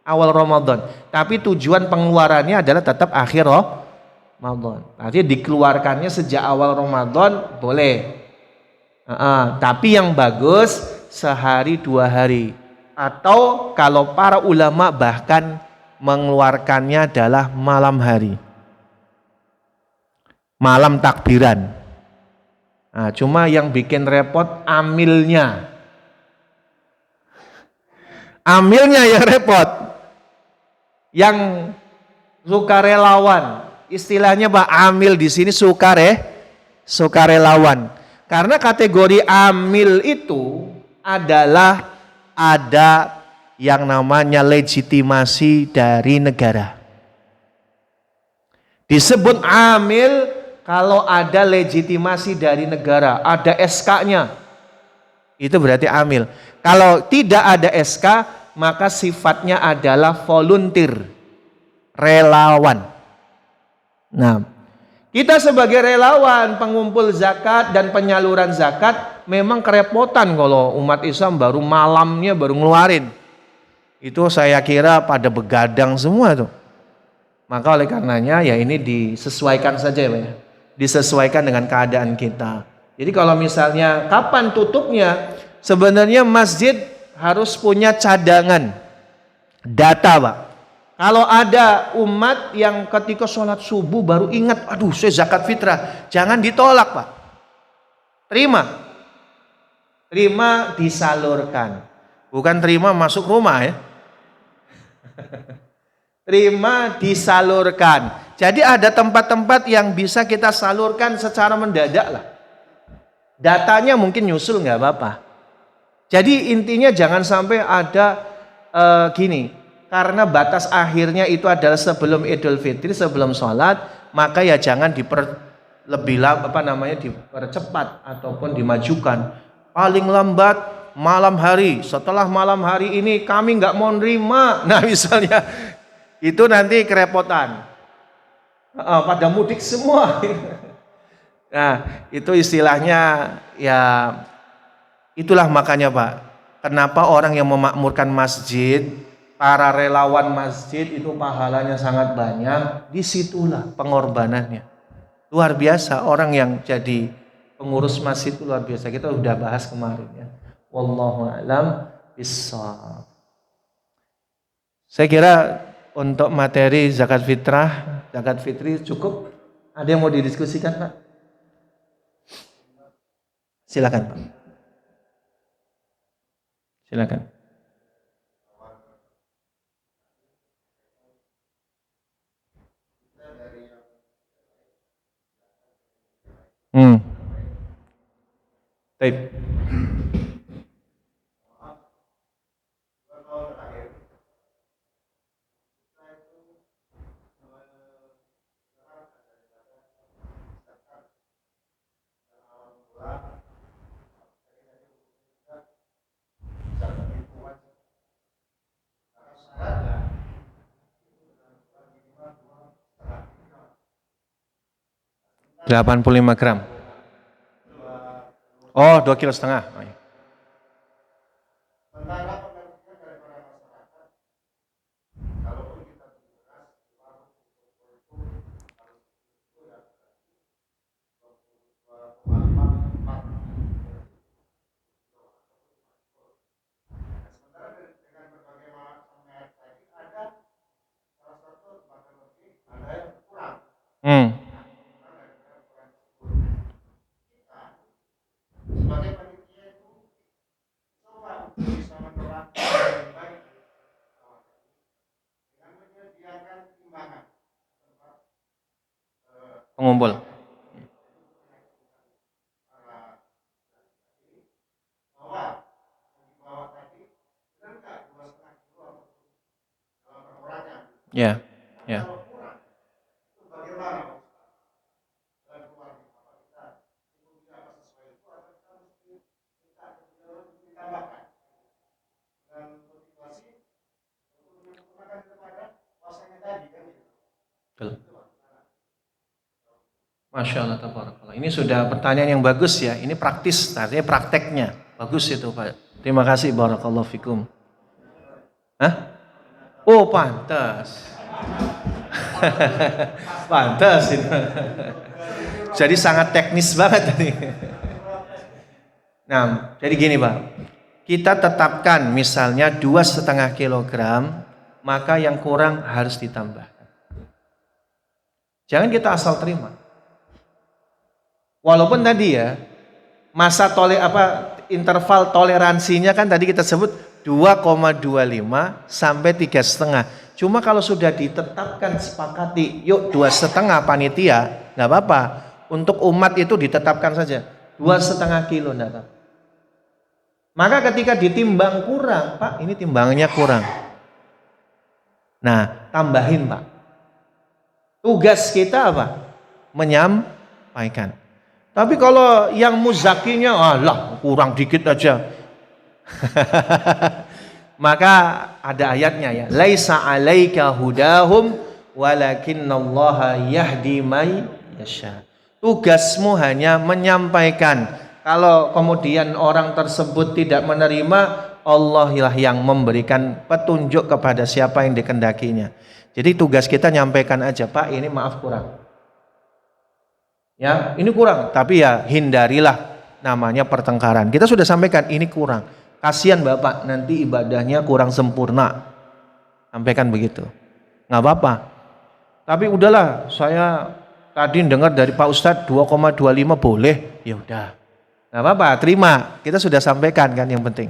Awal Ramadan. Tapi tujuan pengeluarannya adalah tetap akhir Ramadan. Artinya dikeluarkannya sejak awal Ramadan boleh. Tapi yang bagus sehari 2 hari. Atau kalau para ulama bahkan mengeluarkannya adalah malam hari. Malam takbiran. Cuma yang bikin repot amilnya. Amilnya yang repot. Yang sukarelawan. Istilahnya Pak, amil di sini sukarelawan. Karena kategori amil itu adalah ada yang namanya legitimasi dari negara. Disebut amil kalau ada legitimasi dari negara, ada SK-nya, itu berarti amil. Kalau tidak ada SK, maka sifatnya adalah volunteer, relawan. Nah, Kita sebagai relawan pengumpul zakat dan penyaluran zakat memang kerepotan kalau umat Islam baru malamnya baru ngeluarin. Itu saya kira pada begadang semua tuh. Maka oleh karenanya ya ini disesuaikan saja ya. Disesuaikan dengan keadaan kita. Jadi kalau misalnya kapan tutupnya, sebenarnya masjid harus punya cadangan data, Pak. Kalau ada umat yang ketika sholat subuh baru ingat, aduh saya zakat fitrah, jangan ditolak, Pak. Terima disalurkan. Bukan terima masuk rumah ya. Terima disalurkan. Jadi ada tempat-tempat yang bisa kita salurkan secara mendadak lah. Datanya mungkin nyusul nggak apa-apa. Jadi intinya jangan sampai ada gini. Karena batas akhirnya itu adalah sebelum Idul Fitri, sebelum sholat, maka ya jangan dipercepat ataupun dimajukan. Paling lambat malam hari, setelah malam hari ini kami nggak mau nerima. Nah misalnya itu nanti kerepotan. Pada mudik semua. Nah itu istilahnya ya itulah makanya Pak. Kenapa orang yang memakmurkan masjid, para relawan masjid itu pahalanya sangat banyak, disitulah pengorbanannya. Luar biasa orang yang jadi pengurus masjid itu luar biasa. Kita udah bahas kemarin ya. Wallahu a'lam bishawab. Saya kira untuk materi zakat fitrah, zakat fitri cukup. Ada yang mau didiskusikan Pak? Silakan Pak. Silakan. Baik. $85. Oh, 2,5 kilo. Oh, iya. Pengumpul. Ya, ya. Masya Allah, tabarakallah. Ini sudah pertanyaan yang bagus ya. Ini praktis, artinya prakteknya. Bagus itu Pak. Terima kasih, barakallahu fikum. Hah? Oh, pantas. Pantas itu. Jadi sangat teknis banget tadi. Nah, jadi gini Pak. Kita tetapkan misalnya 2,5 kilogram, maka yang kurang harus ditambah. Jangan kita asal terima. Walaupun tadi ya masa interval toleransinya kan tadi kita sebut 2,25 sampai 3,5. Cuma kalau sudah ditetapkan sepakati, yuk 2,5 panitia, nggak apa-apa. Untuk umat itu ditetapkan saja 2,5 kilo, nggak apa. Maka ketika ditimbang kurang, Pak, ini timbangannya kurang. Nah, tambahin Pak. Tugas kita apa? Menyampaikan. Tapi kalau yang muzakinya, alah kurang dikit aja. Maka ada ayatnya ya. Laisa alaika hudahum walakinallaha yahdi may yasha. Tugasmu hanya menyampaikan. Kalau kemudian orang tersebut tidak menerima, Allah lah yang memberikan petunjuk kepada siapa yang dikehendakinya. Jadi tugas kita nyampaikan aja, Pak, ini maaf kurang. Ya, ini kurang, tapi ya hindarilah namanya pertengkaran. Kita sudah sampaikan ini kurang. Kasihan Bapak, nanti ibadahnya kurang sempurna. Sampaikan begitu. Nggak apa-apa. Tapi udahlah, saya tadi dengar dari Pak Ustadz 2,25 boleh. Ya udah. Nggak apa-apa, terima. Kita sudah sampaikan kan yang penting.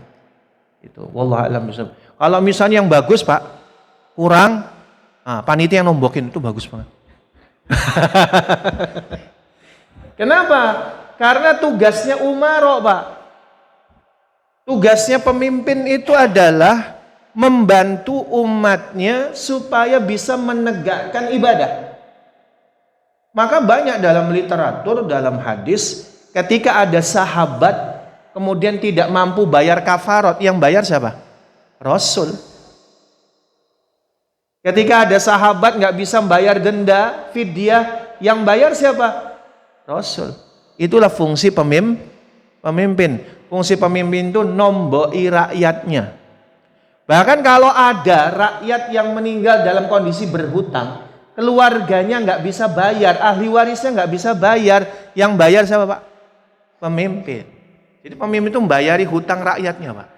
Itu. Wallahu a'lam bishawab. Kalau misalnya yang bagus, Pak, kurang, panitia yang nombokin itu bagus banget. Kenapa? Karena tugasnya umaro, Pak. Tugasnya pemimpin itu adalah membantu umatnya supaya bisa menegakkan ibadah. Maka banyak dalam literatur, dalam hadis, ketika ada sahabat kemudian tidak mampu bayar kafarat, yang bayar siapa? Rasul. Ketika ada sahabat nggak bisa bayar denda, fidyah, yang bayar siapa? Rasul. Itulah fungsi pemimpin. Fungsi pemimpin itu nomboi rakyatnya. Bahkan kalau ada rakyat yang meninggal dalam kondisi berhutang, keluarganya nggak bisa bayar, ahli warisnya nggak bisa bayar, yang bayar siapa, Pak? Pemimpin. Jadi pemimpin itu membayari hutang rakyatnya, Pak.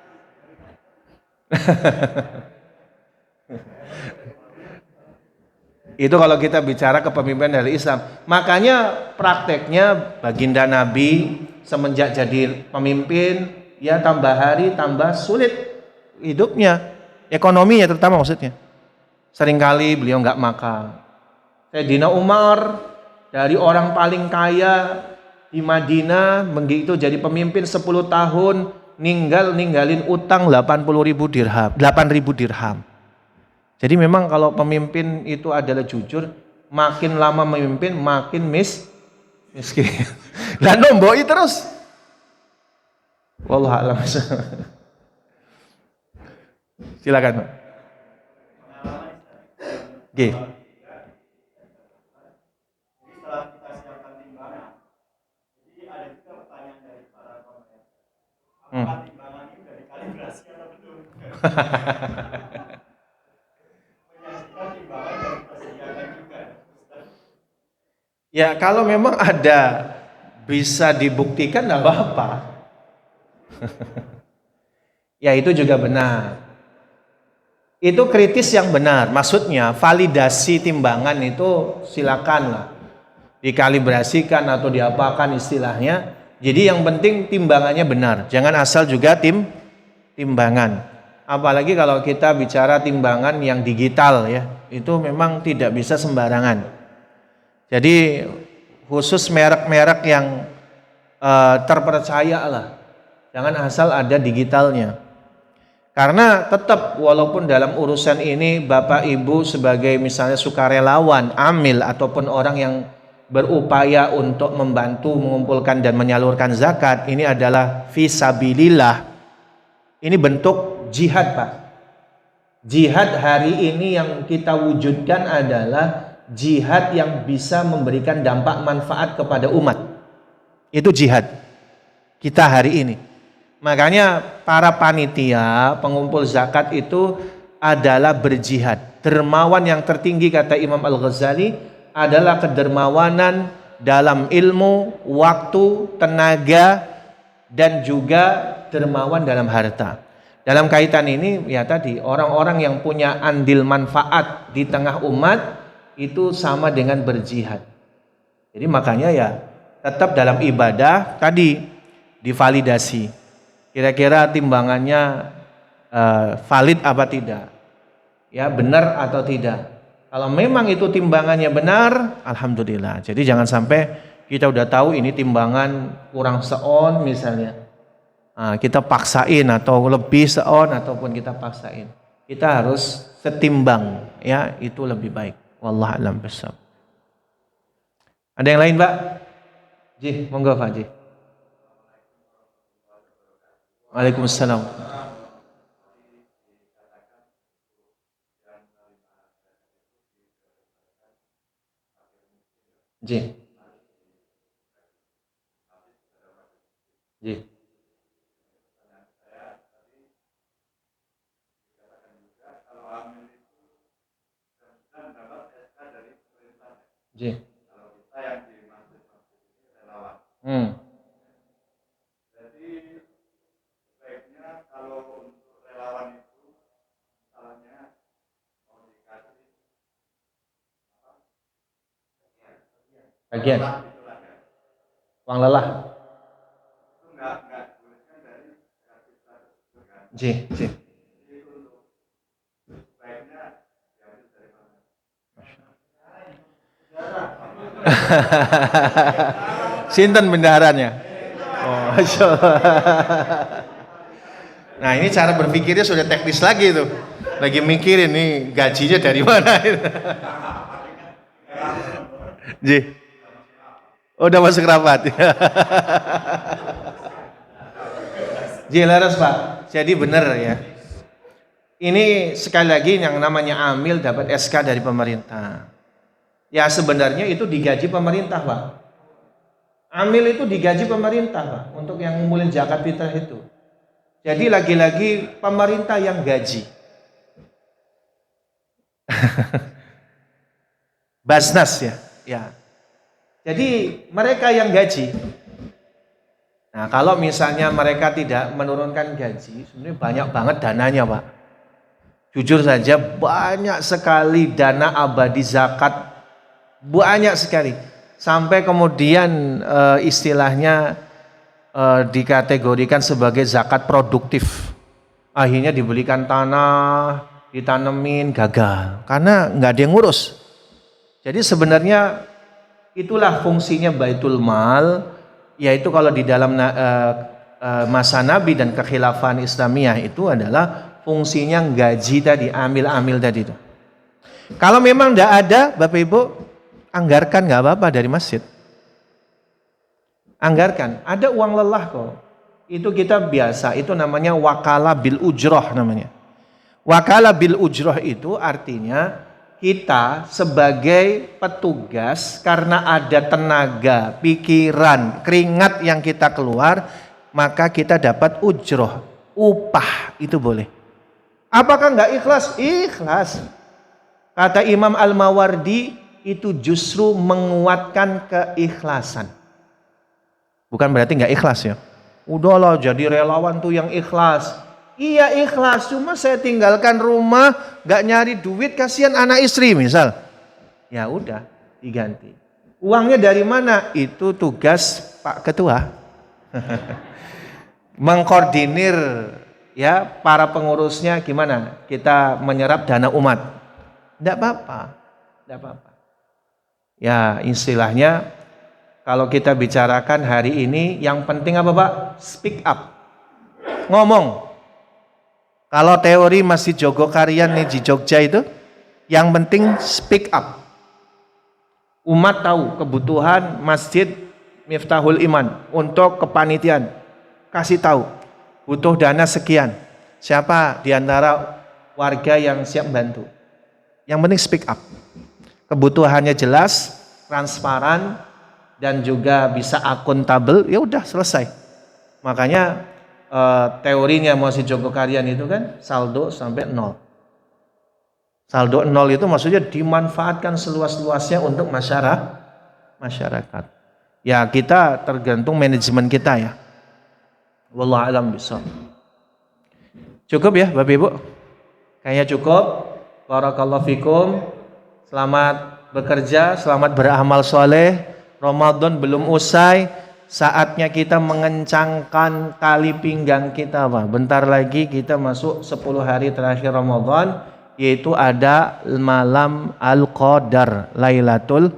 Itu kalau kita bicara kepemimpinan dari Islam. Makanya prakteknya baginda Nabi semenjak jadi pemimpin, ya tambah hari tambah sulit hidupnya, ekonominya terutama maksudnya. Seringkali beliau nggak makan. Sayyidina Umar dari orang paling kaya di Madinah begitu jadi pemimpin 10 tahun ninggalin utang 80.000 dirham, 8.000 dirham. Jadi memang kalau pemimpin itu adalah jujur, makin lama memimpin makin miskin. Lah nomboi terus. Wallahu a'lam. Silakan, Pak. Oke. Ya kalau memang ada bisa dibuktikan nggak apa-apa. Ya itu juga benar. Itu kritis yang benar. Maksudnya validasi timbangan itu silakanlah dikalibrasikan atau diapakan istilahnya. Jadi yang penting timbangannya benar. Jangan asal juga timbangan. Apalagi kalau kita bicara timbangan yang digital ya, itu memang tidak bisa sembarangan. Jadi khusus merek-merek yang terpercaya lah. Jangan asal ada digitalnya. Karena tetap walaupun dalam urusan ini Bapak Ibu sebagai misalnya sukarelawan, amil ataupun orang yang berupaya untuk membantu mengumpulkan dan menyalurkan zakat, ini adalah fisabilillah. Ini bentuk jihad, Pak. Jihad hari ini yang kita wujudkan adalah jihad yang bisa memberikan dampak manfaat kepada umat. Itu jihad kita hari ini. Makanya para panitia pengumpul zakat itu adalah berjihad. Dermawan yang tertinggi kata Imam Al-Ghazali adalah kedermawanan dalam ilmu, waktu, tenaga, dan juga dermawan dalam harta. Dalam kaitan ini ya tadi orang-orang yang punya andil manfaat di tengah umat itu sama dengan berjihad. Jadi makanya ya tetap dalam ibadah tadi divalidasi. Kira-kira timbangannya valid apa tidak? Ya benar atau tidak? Kalau memang itu timbangannya benar, alhamdulillah. Jadi jangan sampai kita udah tahu ini timbangan kurang seon misalnya. Kita paksain atau lebih seon ataupun kita paksain. Kita harus setimbang ya, itu lebih baik. Wallahu a'lam bishawab. Ada yang lain, Pak? Ji, monggo Pak Ji. Waalaikumsalam. Ji. Ji. Ji. Hmm. Bagian. Uang lelah. Ji, ji. Sinten bendaharanya? Oh, Masya Allah. Nah ini cara berpikirnya sudah teknis lagi tuh. Lagi mikirin nih gajinya dari mana. Ji. Oh, udah masuk rapat. Ji, laras Pak. Jadi benar ya. Ini sekali lagi yang namanya amil dapat SK dari pemerintah. Ya sebenarnya itu digaji pemerintah Pak. Amil itu digaji pemerintah Pak. Untuk yang ngumpulin zakat fitrah itu. Jadi lagi-lagi pemerintah yang gaji. Basnas ya. Ya. Jadi mereka yang gaji. Nah kalau misalnya mereka tidak menurunkan gaji, sebenarnya banyak banget dananya Pak. Jujur saja banyak sekali dana abadi zakat, banyak sekali. Sampai kemudian istilahnya dikategorikan sebagai zakat produktif. Akhirnya dibelikan tanah, ditanemin, gagal. Karena nggak ada yang ngurus. Jadi sebenarnya itulah fungsinya Baitul Mal, yaitu kalau di dalam masa Nabi dan kekhilafan Islamiyah itu adalah fungsinya gaji tadi, amil-amil tadi itu. Kalau memang tidak ada, Bapak Ibu, anggarkan nggak apa-apa dari masjid. Anggarkan, ada uang lelah kok. Itu kita biasa, itu namanya wakalah bil ujroh namanya. Wakalah bil ujroh itu artinya kita sebagai petugas karena ada tenaga, pikiran, keringat yang kita keluar, maka kita dapat ujroh, upah, itu boleh. Apakah enggak ikhlas? Ikhlas. Kata Imam Al-Mawardi, itu justru menguatkan keikhlasan. Bukan berarti enggak ikhlas ya. Udahlah jadi relawan tuh yang ikhlas. Iya ikhlas, cuma saya tinggalkan rumah, enggak nyari duit, kasihan anak istri misal. Ya udah, diganti. Uangnya dari mana? Itu tugas Pak Ketua. Mengkoordinir ya para pengurusnya gimana kita menyerap dana umat. Tidak apa-apa, tidak apa-apa. Ya istilahnya kalau kita bicarakan hari ini yang penting apa Pak? Speak up, ngomong. Kalau teori Masjid Jogokarian nih di Jogja itu, yang penting speak up. Umat tahu kebutuhan Masjid Miftahul Iman untuk kepanitiaan, kasih tahu. Butuh dana sekian. Siapa di antara warga yang siap bantu? Yang penting speak up. Kebutuhannya jelas, transparan, dan juga bisa akuntabel. Ya udah selesai. Makanya teorinya Masjid Jogokarian itu kan saldo sampai 0. Saldo 0 itu maksudnya dimanfaatkan seluas-luasnya untuk masyarakat. Ya kita tergantung manajemen kita ya. Wallahu a'lam bishawab. Cukup ya Bapak Ibu? Kayaknya cukup. Barakallahu fikum. Selamat bekerja, selamat beramal soleh. Ramadan belum usai. Saatnya kita mengencangkan tali pinggang kita Pak. Bentar lagi kita masuk 10 hari terakhir Ramadan, yaitu ada malam Al-Qadar, Lailatul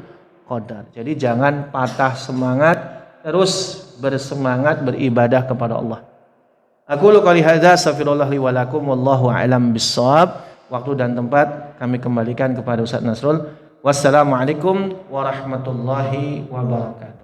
Qadar. Jadi jangan patah semangat, terus bersemangat beribadah kepada Allah. Aku qouli hadza astaghfirullah li wa lakum wallahu a'lam bissawab. Waktu dan tempat kami kembalikan kepada Ustaz Nasrul. Wassalamualaikum warahmatullahi wabarakatuh.